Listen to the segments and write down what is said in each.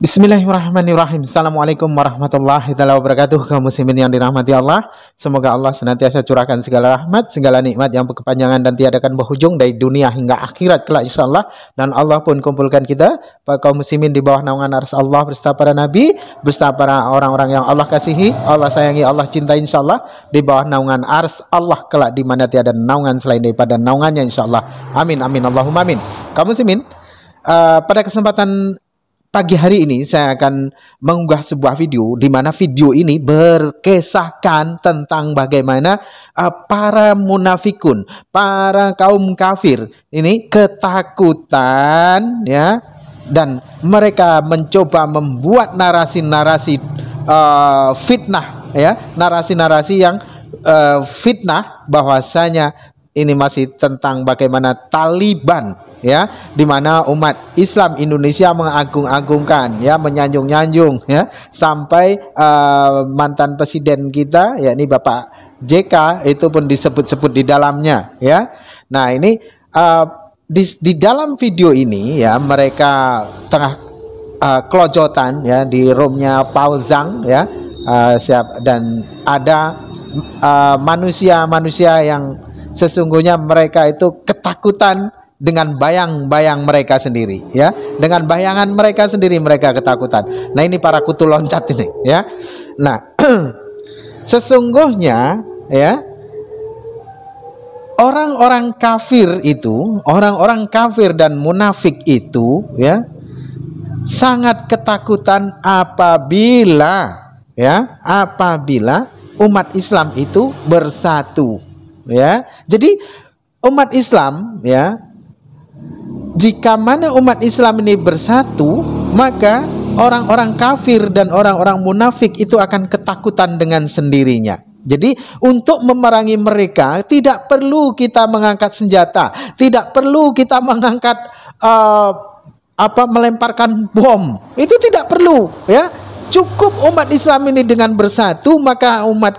Bismillahirrahmanirrahim. Assalamualaikum warahmatullahi wabarakatuh. Kaum muslimin yang dirahmati Allah, semoga Allah senantiasa curahkan segala rahmat, segala nikmat yang berkepanjangan dan tiadakan berhujung dari dunia hingga akhirat kelak insyaallah. Dan Allah pun kumpulkan kita para kaum muslimin di bawah naungan arsy Allah beserta para nabi, beserta para orang-orang yang Allah kasihi, Allah sayangi, Allah cintai insyaallah, di bawah naungan arsy Allah kelak di mana tiada naungan selain daripada naungannya insyaallah. Amin amin Allahumma amin. Kaum muslimin, pada kesempatan pagi hari ini saya akan mengunggah sebuah video di mana video ini berkisahkan tentang bagaimana para munafikun, para kaum kafir ini ketakutan ya, dan mereka mencoba membuat narasi-narasi fitnah ya, narasi-narasi yang fitnah bahwasanya ini masih tentang bagaimana Taliban ya, di mana umat Islam Indonesia mengagung-agungkan ya, menyanjung-nyanjung ya, sampai mantan presiden kita yakni Bapak JK itu pun disebut-sebut di dalamnya ya. Nah, ini di dalam video ini ya, mereka tengah kelojotan ya di roomnya Paul Zhang ya, dan ada manusia-manusia yang sesungguhnya mereka itu ketakutan dengan bayang-bayang mereka sendiri ya, dengan bayangan mereka sendiri mereka ketakutan. Nah, ini para kutu loncat ini ya. Nah, sesungguhnya ya, orang-orang kafir itu, orang-orang kafir dan munafik itu ya, sangat ketakutan apabila ya, apabila umat Islam itu bersatu ya. Jadi umat Islam ya, jika mana umat Islam ini bersatu, maka orang-orang kafir dan orang-orang munafik itu akan ketakutan dengan sendirinya. Jadi untuk memerangi mereka tidak perlu kita mengangkat senjata, tidak perlu kita mengangkat melemparkan bom. Itu tidak perlu ya. Cukup umat Islam ini dengan bersatu, maka umat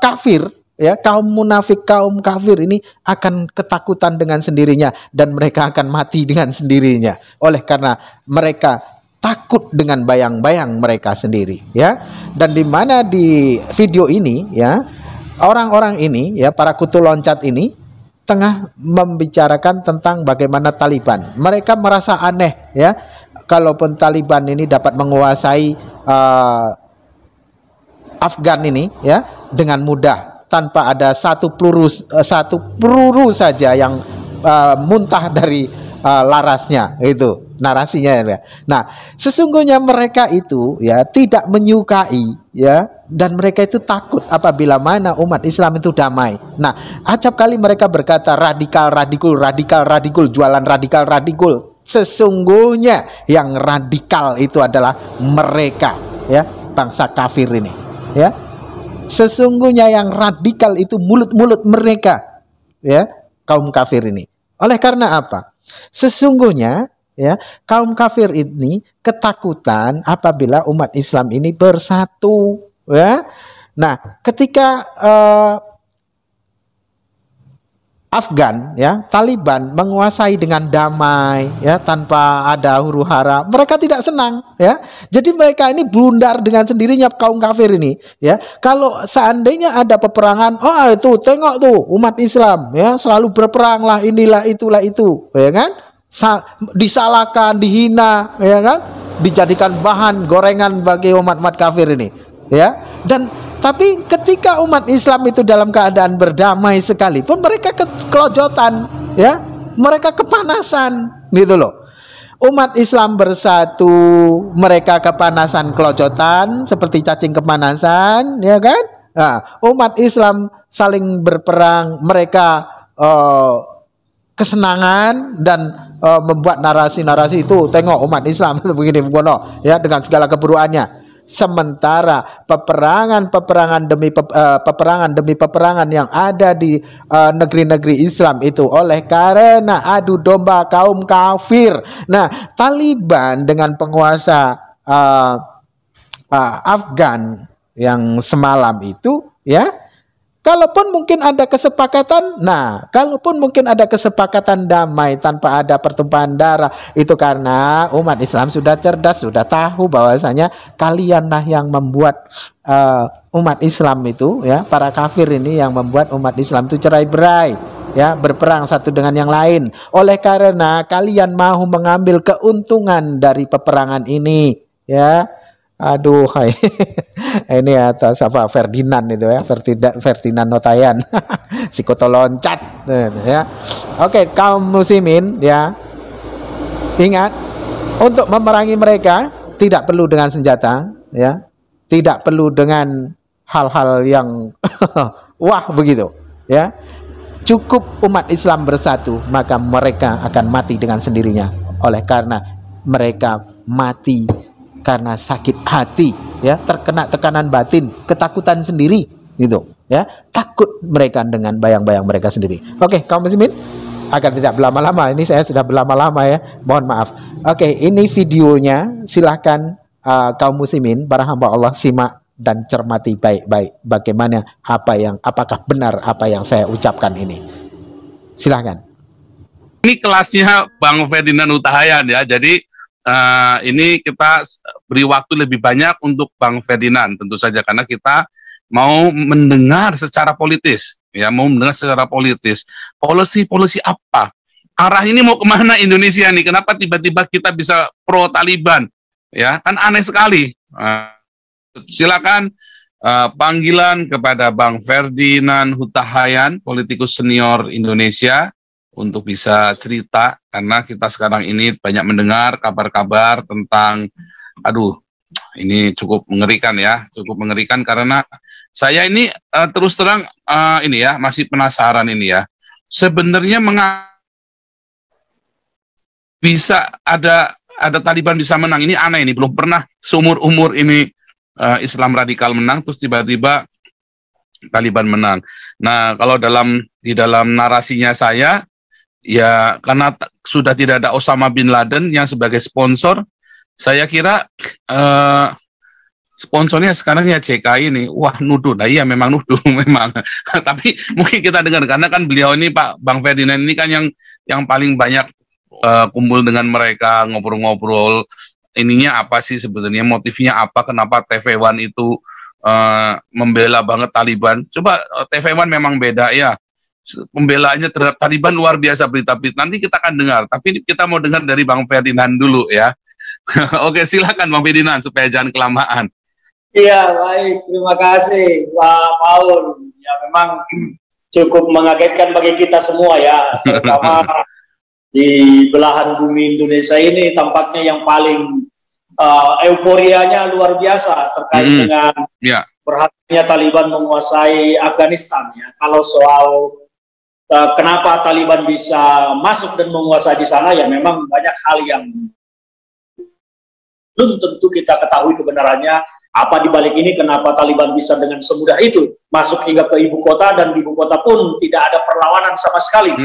kafir ya, kaum munafik, kaum kafir ini akan ketakutan dengan sendirinya dan mereka akan mati dengan sendirinya oleh karena mereka takut dengan bayang-bayang mereka sendiri ya. Dan di mana di video ini ya, orang-orang ini ya, para kutu loncat ini tengah membicarakan tentang bagaimana Taliban. Mereka merasa aneh ya, kalaupun Taliban ini dapat menguasai Afgan ini ya dengan mudah, tanpa ada satu peluru saja yang muntah dari larasnya, itu narasinya ya. Nah, sesungguhnya mereka itu ya tidak menyukai ya, dan mereka itu takut apabila mana umat Islam itu damai. Nah, acap kali mereka berkata radikal, jualan radikal. Sesungguhnya yang radikal itu adalah mereka ya, bangsa kafir ini ya. Sesungguhnya yang radikal itu mulut-mulut mereka ya, kaum kafir ini. Oleh karena apa? Sesungguhnya ya, kaum kafir ini ketakutan apabila umat Islam ini bersatu ya. Nah, ketika Afgan ya, Taliban menguasai dengan damai ya, tanpa ada huru-hara, mereka tidak senang ya. Jadi mereka ini blunder dengan sendirinya, kaum kafir ini ya. Kalau seandainya ada peperangan, oh itu tengok tuh umat Islam ya, selalu berperang lah, inilah itulah itu ya kan, disalahkan, dihina ya kan, dijadikan bahan gorengan bagi umat-umat kafir ini ya. Dan tapi ketika umat Islam itu dalam keadaan berdamai sekalipun, mereka kelojotan ya, mereka kepanasan gitu loh. Umat Islam bersatu, mereka kepanasan, kelojotan seperti cacing kepanasan ya kan. Nah, umat Islam saling berperang, mereka kesenangan dan membuat narasi-narasi itu, tengok umat Islam itu begini begono ya, dengan segala keburukannya. Sementara peperangan demi peperangan yang ada di negeri-negeri Islam itu oleh karena adu domba kaum kafir. Nah, Taliban dengan penguasa Afgan yang semalam itu ya, kalaupun mungkin ada kesepakatan, nah, kalaupun mungkin ada kesepakatan damai tanpa ada pertumpahan darah, itu karena umat Islam sudah cerdas, sudah tahu bahwasanya kalianlah yang membuat umat Islam itu, ya, para kafir ini yang membuat umat Islam itu cerai-berai, ya, berperang satu dengan yang lain. Oleh karena kalian mau mengambil keuntungan dari peperangan ini, ya. Aduh, hai. Ini atas apa Ferdinand itu, ya, Ferdinand Notayan. Sikoto loncat, ya. Oke, kaum muslimin, ya, ingat, untuk memerangi mereka tidak perlu dengan senjata, ya, tidak perlu dengan hal-hal yang wah begitu, ya. Cukup umat Islam bersatu, maka mereka akan mati dengan sendirinya. Oleh karena mereka mati karena sakit hati, ya, terkena tekanan batin, ketakutan sendiri, gitu, ya, takut mereka dengan bayang-bayang mereka sendiri. Oke, kaum muslimin, agar tidak berlama-lama, ini saya sudah berlama-lama, ya, mohon maaf. Oke, ini videonya, silahkan kaum muslimin, para hamba Allah, simak dan cermati baik-baik bagaimana apakah benar apa yang saya ucapkan ini. Silahkan. Ini kelasnya Bang Ferdinand Hutahayan, ya, jadi ini kita beri waktu lebih banyak untuk Bang Ferdinand tentu saja, karena kita mau mendengar secara politis, ya, mau mendengar secara politis polisi apa, arah ini mau kemana Indonesia nih, kenapa tiba-tiba kita bisa pro Taliban, ya, kan aneh sekali. Silakan panggilan kepada Bang Ferdinand Hutahayan, politikus senior Indonesia, untuk bisa cerita, karena kita sekarang ini banyak mendengar kabar-kabar tentang, aduh, ini cukup mengerikan, ya, cukup mengerikan, karena saya ini terus terang ini, ya, masih penasaran ini, ya, sebenarnya bisa ada Taliban bisa menang, ini aneh, ini belum pernah seumur-umur ini Islam radikal menang, terus tiba-tiba Taliban menang. Nah, kalau di dalam narasinya saya, ya, karena sudah tidak ada Osama bin Laden yang sebagai sponsor, saya kira sponsornya sekarang ya JK ini. Wah, nuduh. Nah, iya, memang nuduh, memang. Tapi mungkin kita dengar, karena kan beliau ini, Pak Bang Ferdinand ini kan yang paling banyak kumpul dengan mereka, ngobrol-ngobrol. Ininya apa sih sebetulnya, motifnya apa, kenapa TV One itu membela banget Taliban. Coba TV One memang beda, ya. Pembelaannya terhadap Taliban luar biasa, berita-berita nanti kita akan dengar, tapi kita mau dengar dari Bang Ferdinand dulu, ya. Oke, silakan Bang Ferdinand supaya jangan kelamaan. Iya, baik, terima kasih Pak Paul. Ya, memang cukup mengagetkan bagi kita semua, ya, terutama di belahan bumi Indonesia ini tampaknya yang paling euforianya luar biasa terkait dengan berhasilnya Taliban menguasai Afghanistan, ya. Kalau soal kenapa Taliban bisa masuk dan menguasai di sana, ya, memang banyak hal yang belum tentu kita ketahui kebenarannya. Apa di balik ini, kenapa Taliban bisa dengan semudah itu masuk hingga ke ibu kota, dan di ibu kota pun tidak ada perlawanan sama sekali.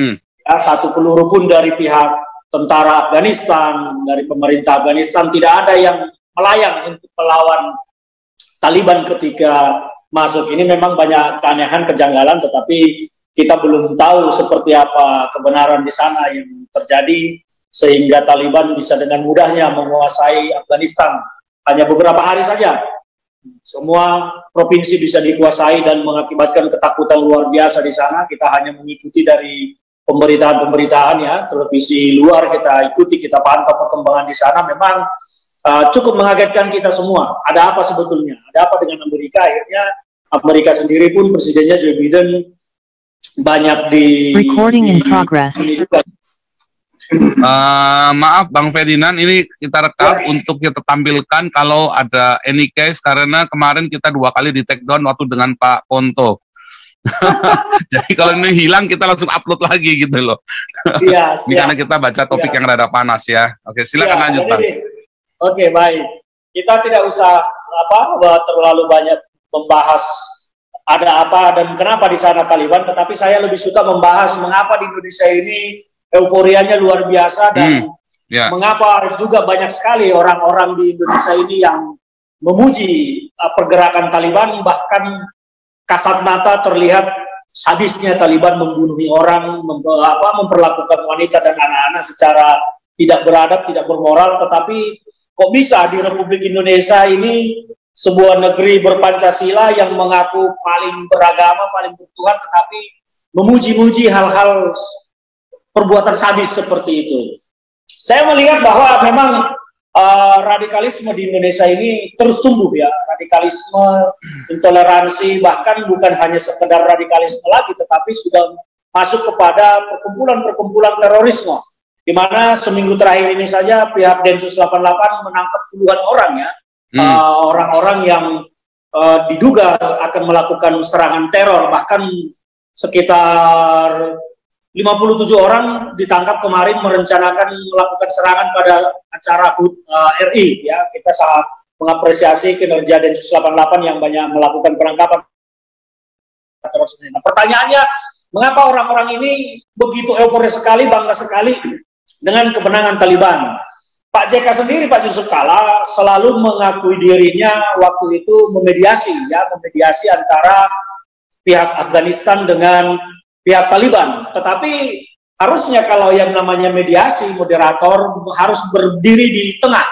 Ya, satu peluru pun dari pihak tentara Afghanistan, dari pemerintah Afghanistan, tidak ada yang melayang untuk melawan Taliban ketika masuk. Ini memang banyak keanehan, kejanggalan, tetapi kita belum tahu seperti apa kebenaran di sana yang terjadi, sehingga Taliban bisa dengan mudahnya menguasai Afghanistan. Hanya beberapa hari saja, semua provinsi bisa dikuasai dan mengakibatkan ketakutan luar biasa di sana. Kita hanya mengikuti dari pemberitaan-pemberitaan, ya, televisi luar kita ikuti, kita pantau perkembangan di sana. Memang cukup mengagetkan kita semua. Ada apa sebetulnya? Ada apa dengan Amerika? Akhirnya Amerika sendiri pun, presidennya Joe Biden banyak recording in progress. Maaf Bang Ferdinand, ini kita rekam untuk kita tampilkan kalau ada any case, karena kemarin kita 2 kali di take down waktu dengan Pak Ponto. Jadi kalau ini hilang kita langsung upload lagi gitu loh. Iya, ini karena kita baca topik yang rada panas, ya. Oke, silakan lanjut, Bang. Oke, baik. Kita tidak usah terlalu banyak membahas ada apa dan kenapa di sana Taliban, tetapi saya lebih suka membahas mengapa di Indonesia ini euforianya luar biasa, dan mengapa juga banyak sekali orang-orang di Indonesia ini yang memuji pergerakan Taliban, bahkan kasat mata terlihat sadisnya Taliban membunuh orang, memperlakukan wanita dan anak-anak secara tidak beradab, tidak bermoral. Tetapi kok bisa di Republik Indonesia ini, sebuah negeri berpancasila yang mengaku paling beragama, paling bertuhan, tetapi memuji-muji hal-hal perbuatan sadis seperti itu. Saya melihat bahwa memang radikalisme di Indonesia ini terus tumbuh ya, radikalisme, intoleransi, bahkan bukan hanya sekedar radikalisme lagi, tetapi sudah masuk kepada perkumpulan-perkumpulan terorisme, di mana seminggu terakhir ini saja pihak Densus 88 menangkap puluhan orang ya, orang-orang yang diduga akan melakukan serangan teror, bahkan sekitar 57 orang ditangkap kemarin merencanakan melakukan serangan pada acara HUT RI ya. Kita sangat mengapresiasi kinerja Densus 88 yang banyak melakukan penangkapan. Nah, pertanyaannya, mengapa orang-orang ini begitu euforia sekali, bangga sekali dengan kemenangan Taliban? Pak JK sendiri, Pak Yusuf Kala, selalu mengakui dirinya waktu itu memediasi antara pihak Afghanistan dengan pihak Taliban. Tetapi harusnya kalau yang namanya mediasi, moderator harus berdiri di tengah.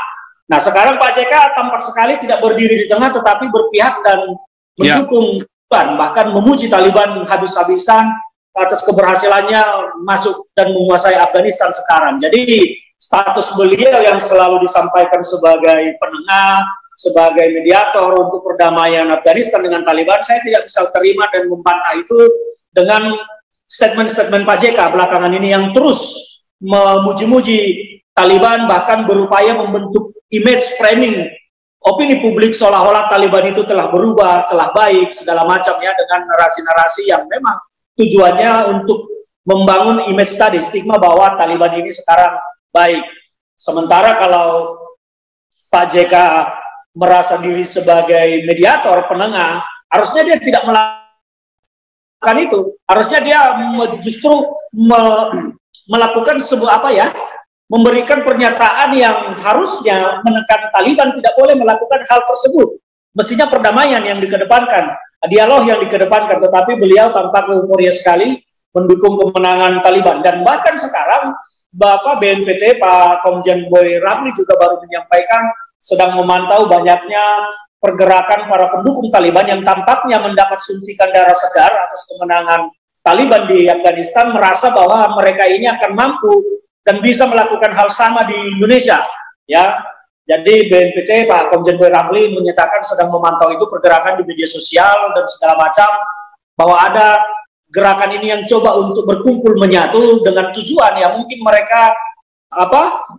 Nah, sekarang Pak JK tampak sekali tidak berdiri di tengah, tetapi berpihak dan mendukung Taliban, bahkan memuji Taliban habis-habisan atas keberhasilannya masuk dan menguasai Afghanistan sekarang. Jadi status beliau yang selalu disampaikan sebagai penengah, sebagai mediator untuk perdamaian Afghanistan dengan Taliban, saya tidak bisa terima dan membantah itu dengan statement-statement Pak JK belakangan ini yang terus memuji-muji Taliban, bahkan berupaya membentuk image framing opini publik seolah-olah Taliban itu telah berubah, telah baik, segala macam ya, dengan narasi-narasi yang memang tujuannya untuk membangun image tadi, stigma bahwa Taliban ini sekarang baik. Sementara kalau Pak JK merasa diri sebagai mediator, penengah, harusnya dia tidak melakukan itu. Harusnya dia justru melakukan sebuah memberikan pernyataan yang harusnya menekan Taliban tidak boleh melakukan hal tersebut. Mestinya perdamaian yang dikedepankan, dialog yang dikedepankan, tetapi beliau tampak euforia sekali mendukung kemenangan Taliban. Dan bahkan sekarang Bapak BNPT, Pak Komjen Boy Ramli juga baru menyampaikan sedang memantau banyaknya pergerakan para pendukung Taliban yang tampaknya mendapat suntikan darah segar atas kemenangan Taliban di Afghanistan, merasa bahwa mereka ini akan mampu dan bisa melakukan hal sama di Indonesia. Ya, jadi BNPT Pak Komjen Boy Ramli menyatakan sedang memantau itu pergerakan di media sosial dan segala macam, bahwa ada gerakan ini yang coba untuk berkumpul menyatu dengan tujuan ya mungkin mereka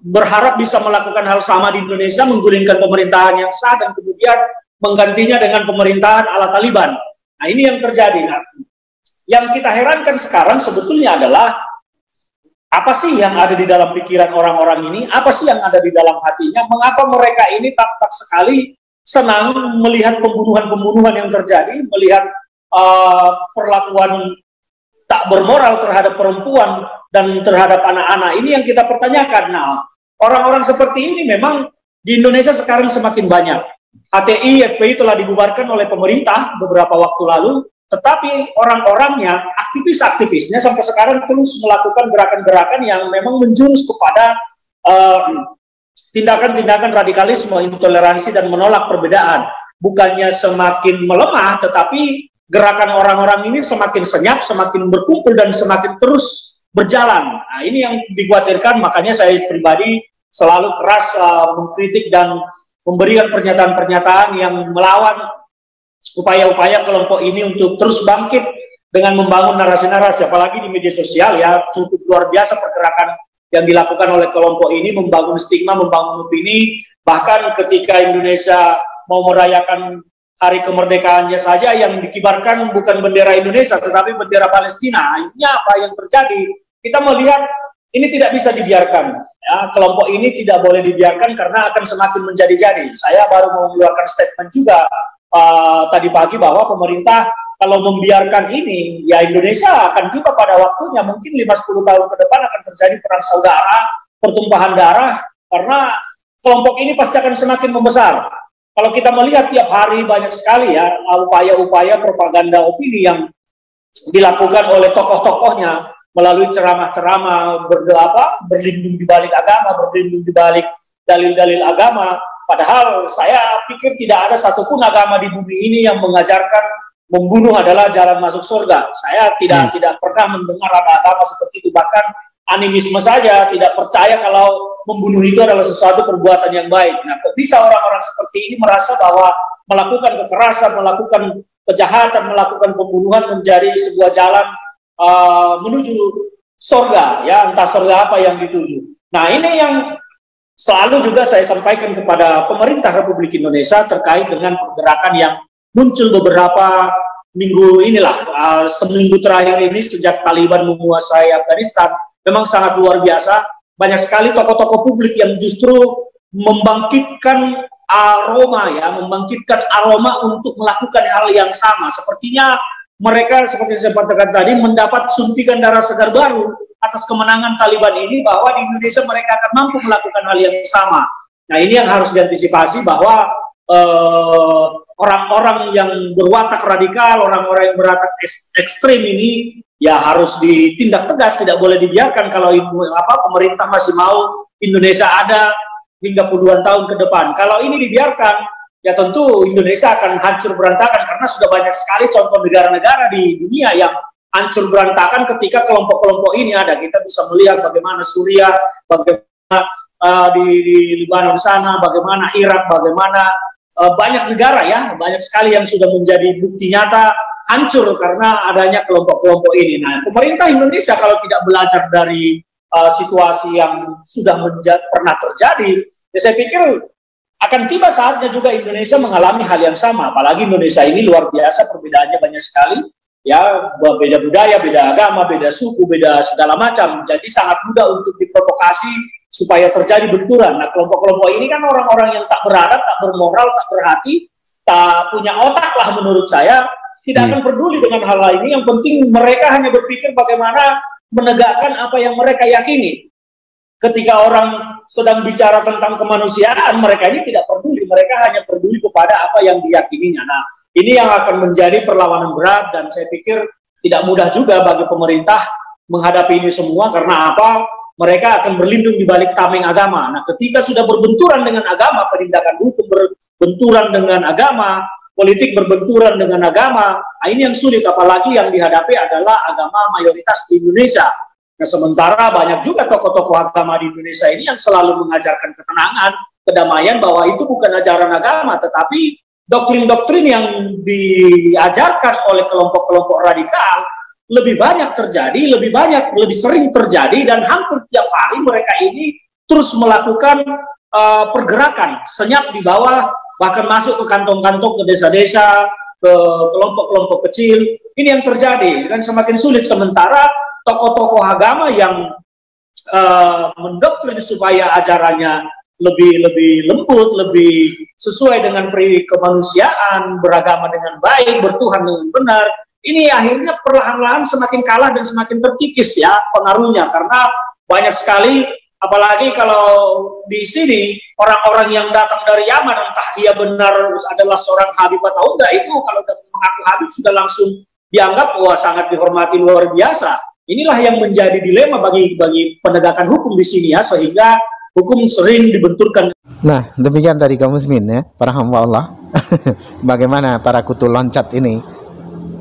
berharap bisa melakukan hal sama di Indonesia, menggulingkan pemerintahan yang sah dan kemudian menggantinya dengan pemerintahan ala Taliban. Nah, ini yang terjadi. Nah, yang kita herankan sekarang sebetulnya adalah apa sih yang ada di dalam pikiran orang-orang ini, apa sih yang ada di dalam hatinya, mengapa mereka ini tampak sekali senang melihat pembunuhan-pembunuhan yang terjadi, melihat perlakuan tak bermoral terhadap perempuan dan terhadap anak-anak. Ini yang kita pertanyakan. Nah, orang-orang seperti ini memang di Indonesia sekarang semakin banyak. HTI, FPI telah dibubarkan oleh pemerintah beberapa waktu lalu, tetapi orang-orangnya, aktivis-aktivisnya sampai sekarang terus melakukan gerakan-gerakan yang memang menjurus kepada tindakan-tindakan radikalisme, intoleransi, dan menolak perbedaan. Bukannya semakin melemah, tetapi gerakan orang-orang ini semakin senyap, semakin berkumpul, dan semakin terus berjalan. Nah, ini yang dikhawatirkan, makanya saya pribadi selalu keras mengkritik dan memberikan pernyataan-pernyataan yang melawan upaya-upaya kelompok ini untuk terus bangkit dengan membangun narasi-narasi, apalagi di media sosial ya, cukup luar biasa pergerakan yang dilakukan oleh kelompok ini, membangun stigma, membangun opini. Bahkan ketika Indonesia mau merayakan hari kemerdekaannya saja yang dikibarkan bukan bendera Indonesia tetapi bendera Palestina. Ini apa yang terjadi? Kita melihat ini tidak bisa dibiarkan. Ya, kelompok ini tidak boleh dibiarkan karena akan semakin menjadi-jadi. Saya baru mau mengeluarkan statement juga tadi pagi bahwa pemerintah kalau membiarkan ini, ya Indonesia akan juga pada waktunya mungkin 5-10 tahun ke depan akan terjadi perang saudara, pertumpahan darah, karena kelompok ini pasti akan semakin membesar. kalau kita melihat tiap hari banyak sekali ya upaya-upaya propaganda opini yang dilakukan oleh tokoh-tokohnya melalui ceramah-ceramah berlindung di balik agama, berlindung di balik dalil-dalil agama. Padahal saya pikir tidak ada satupun agama di bumi ini yang mengajarkan membunuh adalah jalan masuk surga. Saya tidak pernah mendengar ada agama seperti itu. Bahkan animisme saja tidak percaya kalau membunuh itu adalah sesuatu perbuatan yang baik. Nah, kok bisa orang-orang seperti ini merasa bahwa melakukan kekerasan, melakukan kejahatan, melakukan pembunuhan menjadi sebuah jalan menuju surga, ya, entah surga apa yang dituju. Nah, ini yang selalu juga saya sampaikan kepada pemerintah Republik Indonesia terkait dengan pergerakan yang muncul beberapa minggu inilah, seminggu terakhir ini sejak Taliban menguasai Afghanistan. Memang sangat luar biasa, banyak sekali tokoh-tokoh publik yang justru membangkitkan aroma untuk melakukan hal yang sama. Sepertinya mereka, seperti saya katakan tadi, mendapat suntikan darah segar baru atas kemenangan Taliban ini, bahwa di Indonesia mereka akan mampu melakukan hal yang sama. Nah, ini yang harus diantisipasi, bahwa orang-orang yang berwatak radikal, orang-orang yang berwatak ekstrim ini ya harus ditindak tegas, tidak boleh dibiarkan. Kalau pemerintah masih mau Indonesia ada hingga puluhan tahun ke depan. Kalau ini dibiarkan, ya tentu Indonesia akan hancur berantakan, karena sudah banyak sekali contoh negara-negara di dunia yang hancur berantakan ketika kelompok-kelompok ini ada. Kita bisa melihat bagaimana Suriah, bagaimana di Libanon sana, bagaimana Irak, bagaimana banyak negara ya, banyak sekali yang sudah menjadi bukti nyata hancur karena adanya kelompok-kelompok ini. Nah, pemerintah Indonesia kalau tidak belajar dari situasi yang sudah pernah terjadi, ya saya pikir akan tiba saatnya juga Indonesia mengalami hal yang sama. Apalagi Indonesia ini luar biasa, perbedaannya banyak sekali, ya, beda budaya, beda agama, beda suku, beda segala macam. Jadi sangat mudah untuk diprovokasi supaya terjadi benturan. Nah, kelompok-kelompok ini kan orang-orang yang tak beradab, tak bermoral, tak berhati, tak punya otak lah menurut saya, tidak akan peduli dengan hal ini. Yang penting mereka hanya berpikir bagaimana menegakkan apa yang mereka yakini. Ketika orang sedang bicara tentang kemanusiaan, mereka ini tidak peduli, mereka hanya peduli kepada apa yang diyakininya. Nah, ini yang akan menjadi perlawanan berat, dan saya pikir tidak mudah juga bagi pemerintah menghadapi ini semua. Karena apa? Mereka akan berlindung di balik tameng agama. Nah, ketika sudah berbenturan dengan agama, penindakan hukum berbenturan dengan agama, politik berbenturan dengan agama, nah ini yang sulit. Apalagi yang dihadapi adalah agama mayoritas di Indonesia. Nah, sementara banyak juga tokoh-tokoh agama di Indonesia ini yang selalu mengajarkan ketenangan, kedamaian, bahwa itu bukan ajaran agama, tetapi doktrin-doktrin yang diajarkan oleh kelompok-kelompok radikal lebih banyak terjadi, lebih sering terjadi, dan hampir tiap hari mereka ini terus melakukan pergerakan senyap di bawah, bahkan masuk ke kantong-kantong, ke desa-desa, ke kelompok-kelompok kecil. Ini yang terjadi, dan semakin sulit. Sementara tokoh-tokoh agama yang mendoktrin supaya ajarannya lebih lembut, lebih sesuai dengan kemanusiaan, beragama dengan baik, bertuhan dengan benar, ini akhirnya perlahan-lahan semakin kalah dan semakin terkikis ya pengaruhnya. Karena banyak sekali, apalagi kalau di sini orang-orang yang datang dari Yaman, entah dia benar adalah seorang Habib atau enggak, itu kalau mengaku Habib sudah langsung dianggap wah sangat dihormati luar biasa. Inilah yang menjadi dilema bagi penegakan hukum di sini ya, sehingga hukum sering dibenturkan. Nah, demikian tadi kaum muslimin ya, para hamba Allah. Bagaimana para kutu loncat ini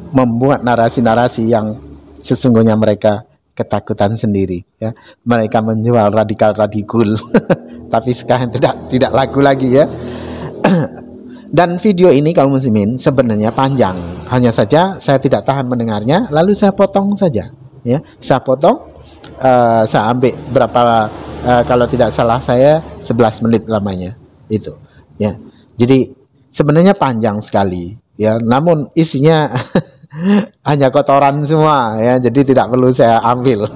membuat narasi-narasi yang sesungguhnya mereka ketakutan sendiri ya. Mereka menjual radikal tapi sekarang tidak laku lagi ya. Dan video ini kaum muslimin sebenarnya panjang, hanya saja saya tidak tahan mendengarnya, lalu saya potong saja ya. Saya potong, saya ambil berapa, kalau tidak salah saya 11 menit lamanya itu ya. Jadi sebenarnya panjang sekali ya, namun isinya hanya kotoran semua ya, jadi tidak perlu saya ambil.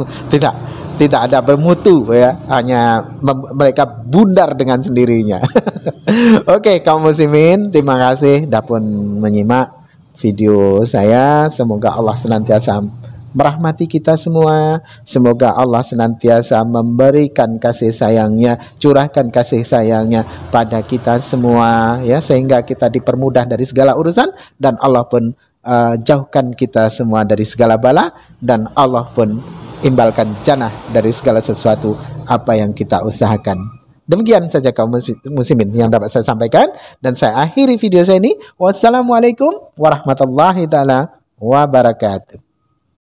tidak ada bermutu ya, hanya mereka bundar dengan sendirinya. Oke, kaum muslimin, terima kasih sudah pun menyimak video saya. Semoga Allah senantiasa merahmati kita semua. Semoga Allah senantiasa memberikan kasih sayangnya, curahkan kasih sayangnya pada kita semua, ya, sehingga kita dipermudah dari segala urusan, dan Allah pun jauhkan kita semua dari segala bala, dan Allah pun imbalkan jannah dari segala sesuatu apa yang kita usahakan. Demikian saja kaum muslimin yang dapat saya sampaikan, dan saya akhiri video saya ini. Wassalamualaikum warahmatullahi taala wabarakatuh.